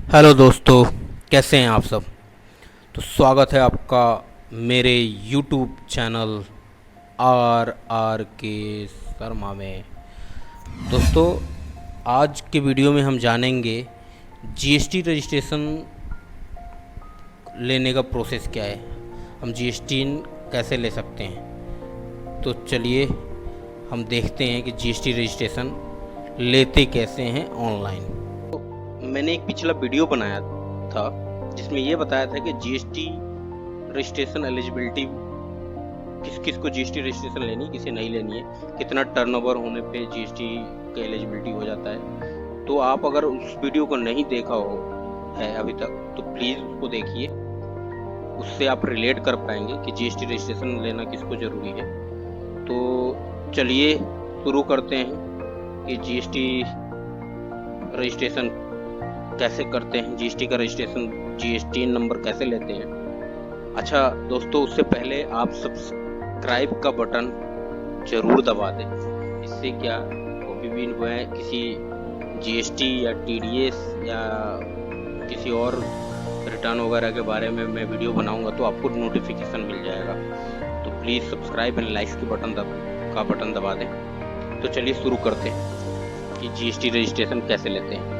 Hello दोस्तों, कैसे हैं आप सब। तो स्वागत है आपका मेरे यूट्यूब चैनल RRK शर्मा में। दोस्तों, आज के वीडियो में हम जानेंगे जीएसटी रजिस्ट्रेशन लेने का प्रोसेस क्या है, हम जीएसटी कैसे ले सकते हैं। तो चलिए हम देखते हैं कि जीएसटी रजिस्ट्रेशन लेते कैसे हैं ऑनलाइन। मैंने एक पिछला वीडियो बनाया था जिसमें ये बताया था कि जीएसटी रजिस्ट्रेशन एलिजिबिलिटी किस किस को जीएसटी रजिस्ट्रेशन लेनी है, किसे नहीं लेनी है, कितना टर्नओवर होने पे जीएसटी का एलिजिबिलिटी हो जाता है। तो आप अगर उस वीडियो को नहीं देखा हो है अभी तक तो प्लीज़ उसको देखिए, उससे आप रिलेट कर पाएंगे कि जीएसटी रजिस्ट्रेशन लेना किसको ज़रूरी है। तो चलिए शुरू करते हैं कि जीएसटी रजिस्ट्रेशन कैसे करते हैं, जीएसटी का रजिस्ट्रेशन जीएसटी नंबर कैसे लेते हैं। अच्छा दोस्तों, उससे पहले आप सब्सक्राइब का बटन जरूर दबा दें। इससे क्या कभी भी मैं किसी जीएसटी या टीडीएस या किसी और रिटर्न वगैरह के बारे में मैं वीडियो बनाऊंगा तो आपको नोटिफिकेशन मिल जाएगा। तो प्लीज़ सब्सक्राइब एंड लाइक का बटन दबा दें। तो चलिए शुरू करते हैं कि जीएसटी रजिस्ट्रेशन कैसे लेते हैं।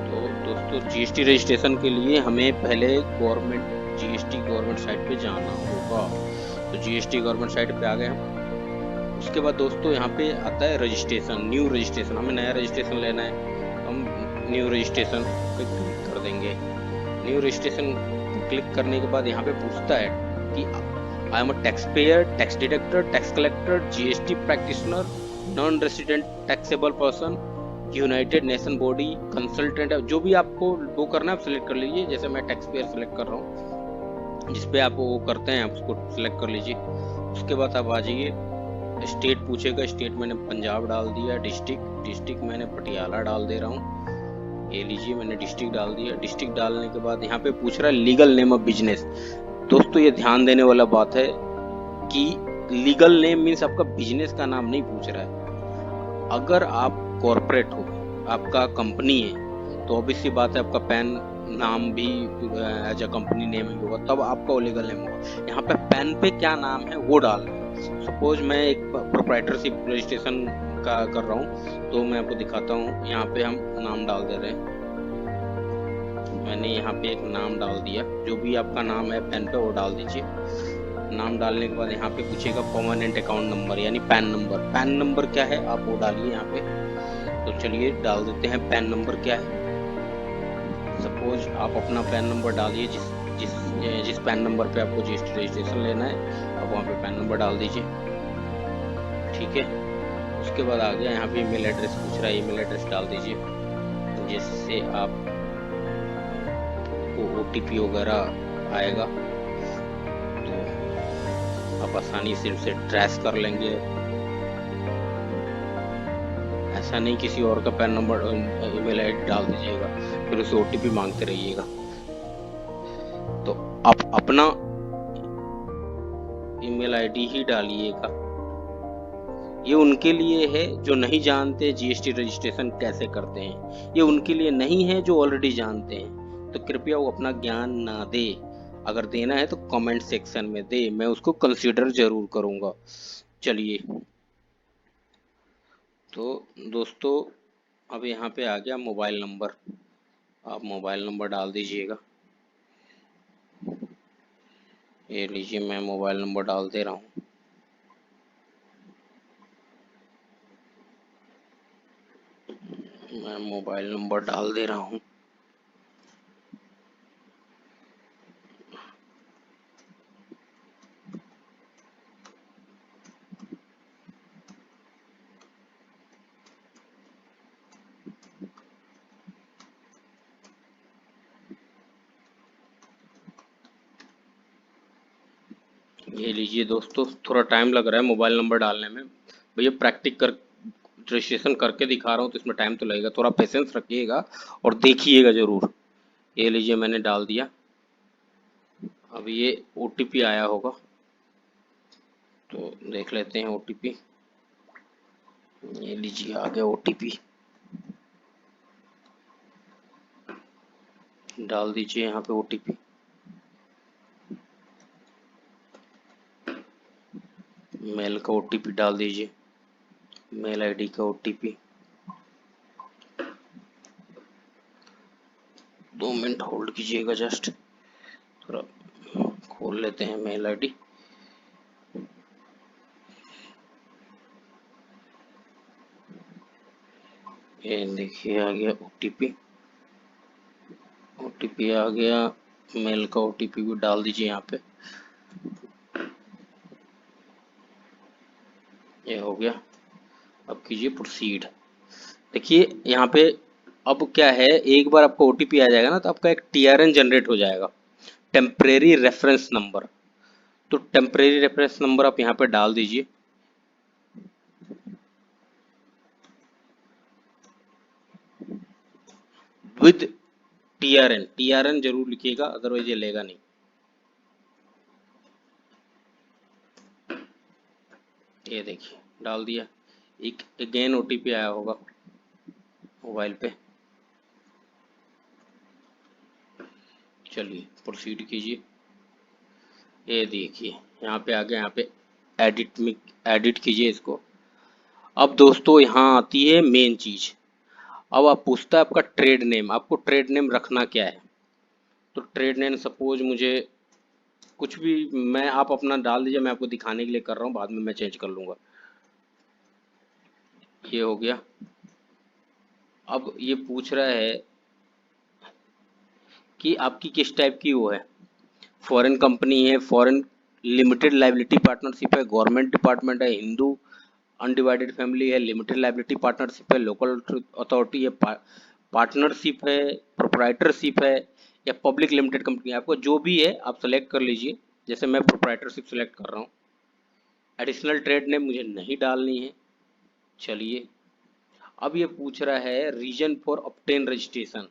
तो दोस्तों, जीएसटी रजिस्ट्रेशन के लिए हमें पहले जीएसटी गवर्नमेंट साइट पे जाना होगा। तो जीएसटी गवर्नमेंट साइट पे आ गए हम। उसके बाद दोस्तों यहाँ पे आता है रजिस्ट्रेशन, न्यू रजिस्ट्रेशन। हमें नया रजिस्ट्रेशन लेना है, हम न्यू रजिस्ट्रेशन पे क्लिक कर देंगे। न्यू रजिस्ट्रेशन क्लिक करने के बाद यहाँ पे पूछता है कि I am a tax payer, tax deductor, tax collector, GST practitioner, non resident taxable person, United nation body, consultant, जो भी आपको वो करना है आप सिलेक्ट कर लीजिए। जैसे मैं टैक्स पेयर सिलेक्ट कर रहा हूँ, जिसपे आप वो करते हैं आप उसको सिलेक्ट कर लीजिए। उसके बाद आप आ जाइए, स्टेट पूछेगा, स्टेट मैंने पंजाब डाल दिया, डिस्ट्रिक्ट मैंने पटियाला डाल दे रहा हूँ। ये लीजिए मैंने डिस्ट्रिक्ट डाल दिया। डिस्ट्रिक्ट डालने के बाद यहाँ पे पूछ रहा है लीगल नेम ऑफ बिजनेस। दोस्तों ये ध्यान देने वाला बात है कि लीगल नेम मीन्स आपका बिजनेस का नाम नहीं पूछ रहा है। अगर आप कॉर्पोरेट हो, आपका कंपनी है, तो ऑब्वियसली बात है आपका पैन नाम भी एज अ कंपनी नेम ही होगा, तब आपका लीगल नेम होगा। यहाँ पे पैन पे क्या नाम है वो डालना है। सपोज मैं एक प्रोप्राइटरशिप रजिस्ट्रेशन का कर रहा हूँ, तो मैं आपको दिखाता हूँ। यहाँ पे हम नाम डाल दे रहे हैं। मैंने यहाँ पे एक नाम डाल दिया, जो भी आपका नाम है पैन पे वो डाल दीजिए। नाम डालने के बाद यहाँ पे पूछेगा परमानेंट अकाउंट नंबर यानी पैन नंबर। पैन नंबर क्या है आप वो डालिए यहाँ पे। तो चलिए डाल देते हैं पैन नंबर क्या है। सपोज आप अपना पैन नंबर डालिए, जिस जिस जिस पैन नंबर पे आपको जीएसटी रजिस्ट्रेशन लेना है आप वहाँ पे पैन नंबर डाल दीजिए। ठीक है, उसके बाद आ गया यहाँ पे ईमेल एड्रेस पूछ रहा है, ईमेल एड्रेस डाल दीजिए जिससे आपको ओटीपी वगैरह आएगा, तो आप आसानी से उसे ट्रेस कर लेंगे। ऐसा नहीं किसी और का पैन नंबर ईमेल आईडी डाल दीजिएगा फिर उसे ओटीपी मांगते रहिएगा। तो आप अपना ईमेल आईडी ही डालिएगा। ये उनके लिए है जो नहीं जानते जीएसटी रजिस्ट्रेशन कैसे करते हैं, ये उनके लिए नहीं है जो ऑलरेडी जानते हैं। तो कृपया वो अपना ज्ञान ना दे। अगर देना है तो कमेंट सेक्शन में दे, मैं उसको कंसीडर जरूर करूंगा। चलिए, तो दोस्तों अब यहाँ पे आ गया मोबाइल नंबर। आप मोबाइल नंबर डाल दीजिएगा। ये लीजिए मैं मोबाइल नंबर डाल दे रहा हूँ। मैं मोबाइल नंबर डाल दे रहा हूँ। ये लीजिए दोस्तों, थोड़ा टाइम लग रहा है मोबाइल नंबर डालने में। भैया प्रैक्टिस कर रजिस्ट्रेशन करके दिखा रहा हूँ तो इसमें टाइम तो लगेगा, थोड़ा पेशेंस रखिएगा और देखिएगा जरूर। ये लीजिए मैंने डाल दिया। अब ये ओटीपी आया होगा, तो देख लेते हैं ओटीपी। ये लीजिए आ गया ओटीपी। डाल दीजिए यहाँ पे ओटीपी। मेल का ओटीपी डाल दीजिए, मेल आईडी का ओटीपी। 2 मिनट होल्ड कीजिएगा, जस्ट थोड़ा खोल लेते हैं मेल आईडी। ये देखिए आ गया ओटीपी, ओटीपी आ गया। मेल का ओटीपी भी डाल दीजिए यहाँ पे। ये हो गया। अब कीजिए प्रोसीड। देखिए यहाँ पे अब क्या है, एक बार आपका ओटीपी आ जाएगा ना तो आपका एक टीआरएन जनरेट हो जाएगा, टेम्परेरी रेफरेंस नंबर। तो टेम्परेरी रेफरेंस नंबर आप यहाँ पे डाल दीजिए। विद टीआरएन, टीआरएन जरूर लिखिएगा, अदरवाइज ये लेगा नहीं। ये देखिए डाल दिया। एक अगेन ओटीपी आया होगा मोबाइल पे। चलिए प्रोसीड कीजिए। ये देखिए यहाँ पे आ गया, यहाँ पे एडिट में एडिट कीजिए इसको। अब दोस्तों यहाँ आती है मेन चीज। अब आप पूछता है आपका ट्रेड नेम, आपको ट्रेड नेम रखना क्या है। तो ट्रेड नेम सपोज मुझे कुछ भी, मैं आप अपना डाल दीजिए, मैं आपको दिखाने के लिए कर रहा हूँ, बाद में मैं चेंज कर लूँगा। ये हो गया। अब ये पूछ रहा है कि आपकी किस टाइप की वो है, फॉरेन कंपनी है, फॉरेन लिमिटेड लाइबिलिटी पार्टनरशिप है, गवर्नमेंट डिपार्टमेंट है, हिंदू अनडिवाइडेड फैमिली है, लिमिटेड लाइबिलिटी पार्टनरशिप है, लोकल अथॉरिटी है, पार्टनरशिप है, प्रोप्राइटरशिप है, या पब्लिक लिमिटेड कंपनी है। आपको जो भी है आप सेलेक्ट कर लीजिए। जैसे मैं प्रोप्राइटरशिप सेलेक्ट कर रहा हूँ। एडिशनल ट्रेड नेम मुझे नहीं डालनी है। चलिए अब ये पूछ रहा है रीजन फॉर ऑब्टेन रजिस्ट्रेशन।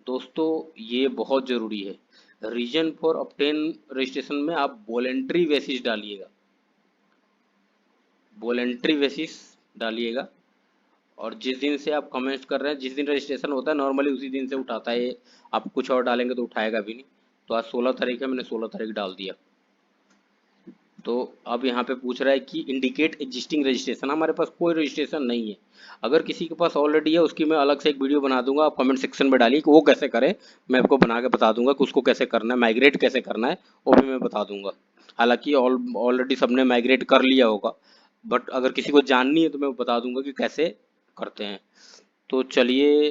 दोस्तों ये बहुत ज़रूरी है। रीजन फॉर ऑब्टेन रजिस्ट्रेशन में आप वॉलेंट्री बेसिस डालिएगा, वॉलेंट्री बेसिस डालिएगा। और जिस दिन से आप कमेंट कर रहे हैं, जिस दिन रजिस्ट्रेशन होता है नॉर्मली उसी दिन से उठाता है ये। आप कुछ और डालेंगे तो उठाएगा भी नहीं। तो आज 16 तारीख है, मैंने 16 तारीख डाल दिया। तो अब यहाँ पे पूछ रहा है कि इंडिकेट एग्जिस्टिंग रजिस्ट्रेशन। हमारे पास कोई रजिस्ट्रेशन नहीं है। अगर किसी के पास ऑलरेडी है उसकी मैं अलग से एक वीडियो बना दूंगा, आप कमेंट सेक्शन में डालिए कि वो कैसे करे। मैं आपको बना के बता दूंगा कि उसको कैसे करना है, माइग्रेट कैसे करना है वो भी मैं बता दूंगा। हालांकि ऑलरेडी सबने माइग्रेट कर लिया होगा, बट अगर किसी को जाननी है तो मैं बता दूंगा कि कैसे करते हैं। तो चलिए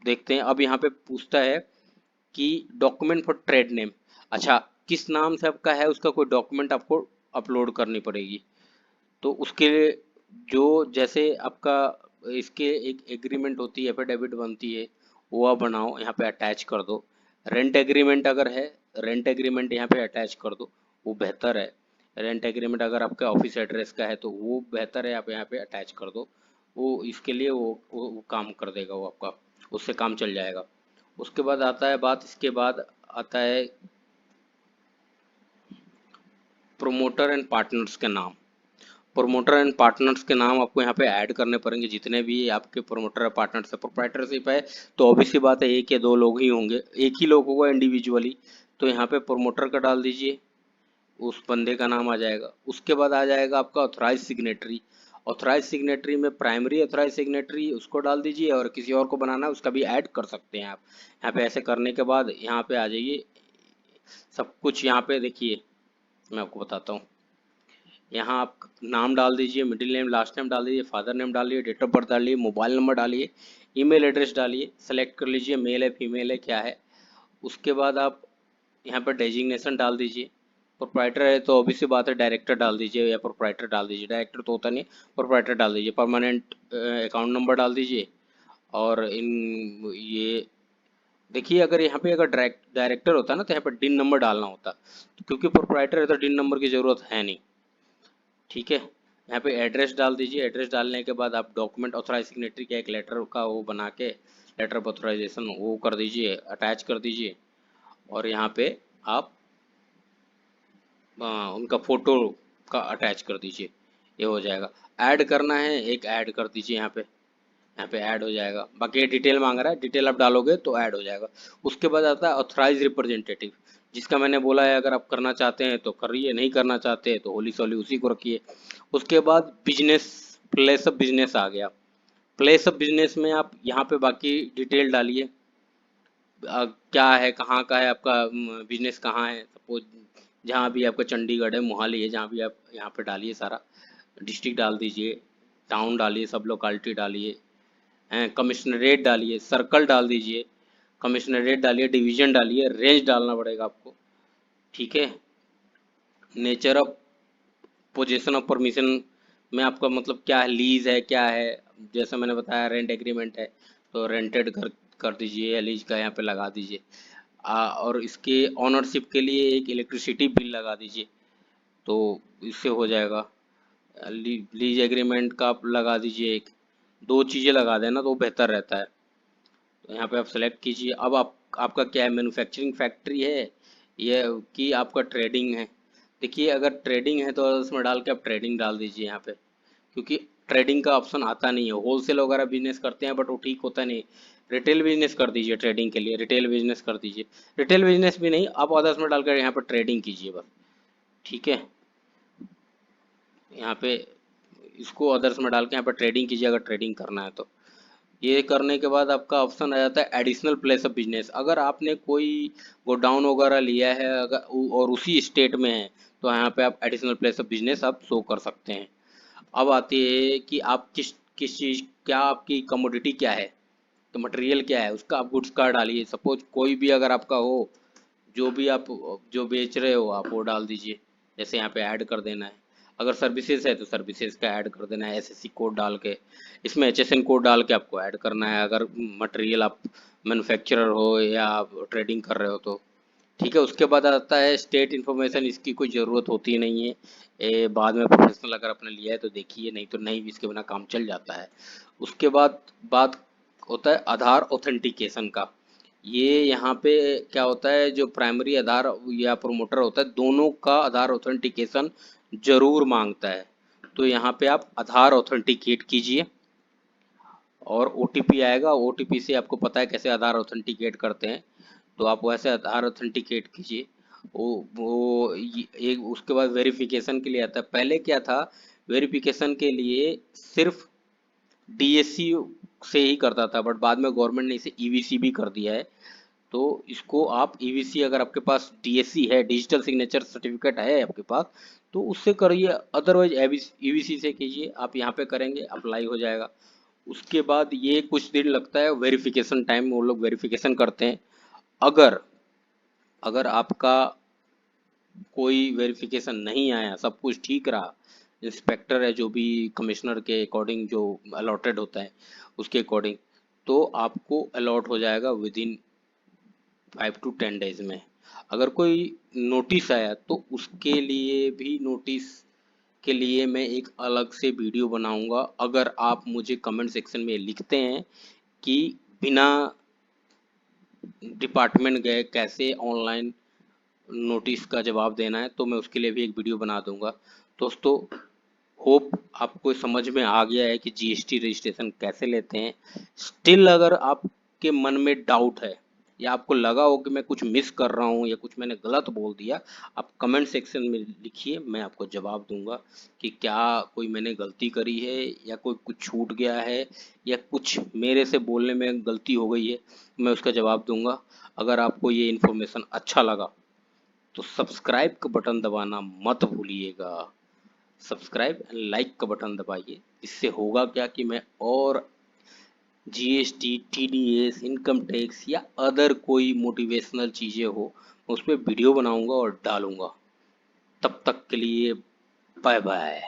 देखते हैं। अब यहाँ पे पूछता है कि डॉक्यूमेंट फॉर ट्रेड नेम। अच्छा, किस नाम से आपका है उसका कोई डॉक्यूमेंट आपको अपलोड करनी पड़ेगी। तो उसके लिए जो जैसे आपका इसके एक एग्रीमेंट होती है, एफिडेविट बनती है, वो आप बनाओ, यहाँ पे अटैच कर दो। रेंट एग्रीमेंट अगर है, रेंट एग्रीमेंट यहाँ पे अटैच कर दो, वो बेहतर है। रेंट एग्रीमेंट अगर आपका ऑफिस एड्रेस का है तो वो बेहतर है, आप यहाँ पे अटैच कर दो। वो इसके लिए वो काम कर देगा, वो आपका उससे काम चल जाएगा। उसके बाद आता है बात, इसके बाद आता है प्रोमोटर एंड पार्टनर्स के नाम। प्रोमोटर एंड पार्टनर्स के नाम आपको यहाँ पे ऐड करने पड़ेंगे, जितने भी आपके प्रोमोटर है पार्टनर्स है। प्रोप्राइटरशिप है तो ऑब्वियस सी बात है एक या दो लोग ही होंगे, एक ही लोग होगा इंडिविजुअली। तो यहाँ पे प्रोमोटर का डाल दीजिए, उस बंदे का नाम आ जाएगा। उसके बाद आ जाएगा आपका ऑथराइज सिग्नेटरी। ऑथराइज सिग्नेटरी में प्राइमरी ऑथराइज सिग्नेटरी उसको डाल दीजिए, और किसी और को बनाना है उसका भी ऐड कर सकते हैं आप। यहाँ पे ऐसे करने के बाद यहाँ पे आ जाइए, सब कुछ यहाँ पे देखिए मैं आपको बताता हूँ। यहाँ आप नाम डाल दीजिए, मिडिल नेम लास्ट नेम डाल दीजिए, फादर नेम डालिए, डेट ऑफ बर्थ डालिए, मोबाइल नंबर डालिए, ईमेल एड्रेस डालिए, सेलेक्ट कर लीजिए मेल है फीमेल है क्या है। उसके बाद आप यहाँ पर डेजिग्नेशन डाल दीजिए। प्रोप्राइटर है तो ऑब्वियस सी बात है डायरेक्टर डाल दीजिए या प्रोप्राइटर डाल दीजिए, डायरेक्टर तो होता नहीं, प्रोप्राइटर डाल दीजिए। परमानेंट अकाउंट नंबर डाल दीजिए। और इन ये देखिए, अगर यहाँ पे अगर डायरेक्टर होता ना तो यहाँ पर डिन नंबर डालना होता, तो क्योंकि प्रोप्राइटर है तो डिन नंबर की ज़रूरत है नहीं। ठीक है, यहाँ पे एड्रेस डाल दीजिए। एड्रेस डालने के बाद आप डॉक्यूमेंट ऑथराइज सिग्नेटरी का एक लेटर का वो बना के, लेटर ऑफ ऑथराइजेशन वो कर दीजिए, अटैच कर दीजिए। और यहाँ पे आप उनका फोटो का अटैच कर दीजिए, ये हो जाएगा। ऐड करना है एक ऐड कर दीजिए यहाँ पे, यहाँ पे ऐड हो जाएगा। बाकी ये डिटेल मांग रहा है, डिटेल आप डालोगे तो ऐड हो जाएगा। उसके बाद आता है ऑथराइज रिप्रेजेंटेटिव, जिसका मैंने बोला है अगर आप करना चाहते हैं तो करिए, नहीं करना चाहते हैं तो होली सोली उसी को रखिए। उसके बाद बिजनेस, प्लेस ऑफ बिजनेस आ गया। प्लेस ऑफ बिजनेस में आप यहाँ पे बाकी डिटेल डालिए, क्या है, कहाँ का है आपका बिजनेस, कहाँ है। सपोज जहाँ भी आपका चंडीगढ़ है, मोहाली है, जहाँ भी आप यहाँ पे डालिए सारा, डिस्ट्रिक्ट डाल दीजिए, टाउन डालिए, सब लोकेलिटी डालिए, हैं, कमिश्नरेट डालिए, सर्कल डाल दीजिए, कमिश्नरेट डालिए, डिवीजन डालिए, रेंज डालना पड़ेगा आपको। ठीक है। Nature of position of permission में आपका मतलब क्या है, लीज है क्या है, जैसा मैंने बताया रेंट एग्रीमेंट है तो रेंटेड कर दीजिए या लीज का यहाँ पे लगा दीजिए। और इसके ऑनरशिप के लिए एक इलेक्ट्रिसिटी बिल लगा दीजिए, तो इससे हो जाएगा। लीज एग्रीमेंट का आप लगा दीजिए, एक दो चीज़ें लगा देना तो बेहतर रहता है। तो यहाँ पे आप सेलेक्ट कीजिए। अब आप, आपका क्या है, मैन्युफैक्चरिंग फैक्ट्री है ये कि आपका ट्रेडिंग है। देखिए अगर ट्रेडिंग है तो उसमें डाल के आप ट्रेडिंग डाल दीजिए यहाँ पे, क्योंकि ट्रेडिंग का ऑप्शन आता नहीं है। होलसेल वगैरह बिजनेस करते हैं बट वो ठीक होता नहीं। रिटेल बिजनेस कर दीजिए, ट्रेडिंग के लिए रिटेल बिजनेस कर दीजिए। रिटेल बिजनेस भी नहीं, आप अदर्स में डालकर यहाँ पर ट्रेडिंग कीजिए बस। ठीक है। यहाँ पे इसको अदर्स में डाल के यहाँ पर ट्रेडिंग कीजिए अगर ट्रेडिंग करना है तो। ये करने के बाद आपका ऑप्शन आ जाता है एडिशनल प्लेस ऑफ बिजनेस। अगर आपने कोई गोडाउन वगैरह लिया है अगर और उसी स्टेट में है तो यहाँ पे आप एडिशनल प्लेस ऑफ बिजनेस आप शो कर सकते हैं। अब आती है कि आप किस चीज़, क्या आपकी कमोडिटी क्या है, तो मटेरियल क्या है उसका आप गुड्स का डालिए। सपोज कोई भी अगर आपका हो, जो भी आप जो बेच रहे हो आप वो डाल दीजिए, जैसे यहाँ पे ऐड कर देना है। अगर सर्विसेज है तो सर्विसेज का ऐड कर देना है एसएससी कोड डाल के, इसमें एचएसएन कोड डाल के आपको ऐड करना है। अगर मटेरियल आप मैन्युफैक्चरर हो या आप ट्रेडिंग कर रहे हो तो। ठीक है। उसके बाद आता है स्टेट इन्फॉर्मेशन, इसकी कोई ज़रूरत होती नहीं है, ये बाद में प्रोफेशनल अगर आपने लिया है तो देखिए, नहीं तो नहीं भी, इसके बिना काम चल जाता है। उसके बाद बात होता है आधार ऑथेंटिकेशन का। ये यहाँ पे क्या होता है, जो प्राइमरी आधार या प्रोमोटर होता है दोनों का आधार ऑथेंटिकेशन जरूर मांगता है। तो यहाँ पे आप आधार ऑथेंटिकेट कीजिए और ओटीपी आएगा, ओटीपी से आपको पता है कैसे आधार ऑथेंटिकेट करते हैं, तो आप वैसे आधार ऑथेंटिकेट कीजिए। एक उसके बाद वेरिफिकेशन के लिए आता है। पहले क्या था, वेरिफिकेशन के लिए सिर्फ डीएससी से ही करता था, बट बाद में गवर्नमेंट ने इसे ईवीसी भी कर दिया है। तो इसको आप ईवीसी, अगर आपके पास डीएससी है, डिजिटल सिग्नेचर सर्टिफिकेट है आपके पास, तो उससे करिए, अदरवाइज ईवीसी से कीजिए। आप यहाँ पे करेंगे अप्लाई हो जाएगा। उसके बाद ये कुछ दिन लगता है वेरिफिकेशन टाइम, वो लोग वेरिफिकेशन करते हैं। अगर अगर आपका कोई वेरिफिकेशन नहीं आया, सब कुछ ठीक रहा, इंस्पेक्टर है जो भी कमिश्नर के अकॉर्डिंग जो अलॉटेड होता है उसके अकॉर्डिंग, तो आपको अलॉट हो जाएगा विद इन 5 to 10 days में। अगर कोई नोटिस आया तो उसके लिए भी, नोटिस के लिए मैं एक अलग से वीडियो बनाऊंगा। अगर आप मुझे कमेंट सेक्शन में लिखते हैं कि बिना डिपार्टमेंट गए कैसे ऑनलाइन नोटिस का जवाब देना है, तो मैं उसके लिए भी एक वीडियो बना दूंगा। दोस्तों, होप आपको समझ में आ गया है कि जीएसटी रजिस्ट्रेशन कैसे लेते हैं। स्टिल अगर आपके मन में डाउट है या आपको लगा हो कि मैं कुछ मिस कर रहा हूँ या कुछ मैंने गलत बोल दिया, आप कमेंट सेक्शन में लिखिए, मैं आपको जवाब दूंगा कि क्या कोई मैंने गलती करी है या कोई कुछ छूट गया है या कुछ मेरे से बोलने में गलती हो गई है, मैं उसका जवाब दूंगा। अगर आपको ये इन्फॉर्मेशन अच्छा लगा तो सब्सक्राइब का बटन दबाना मत भूलिएगा। सब्सक्राइब एंड लाइक का बटन दबाइए। इससे होगा क्या कि मैं और जीएसटी, टीडीएस, इनकम टैक्स या अदर कोई मोटिवेशनल चीज़ें हो उस पर वीडियो बनाऊंगा और डालूंगा। तब तक के लिए बाय बाय।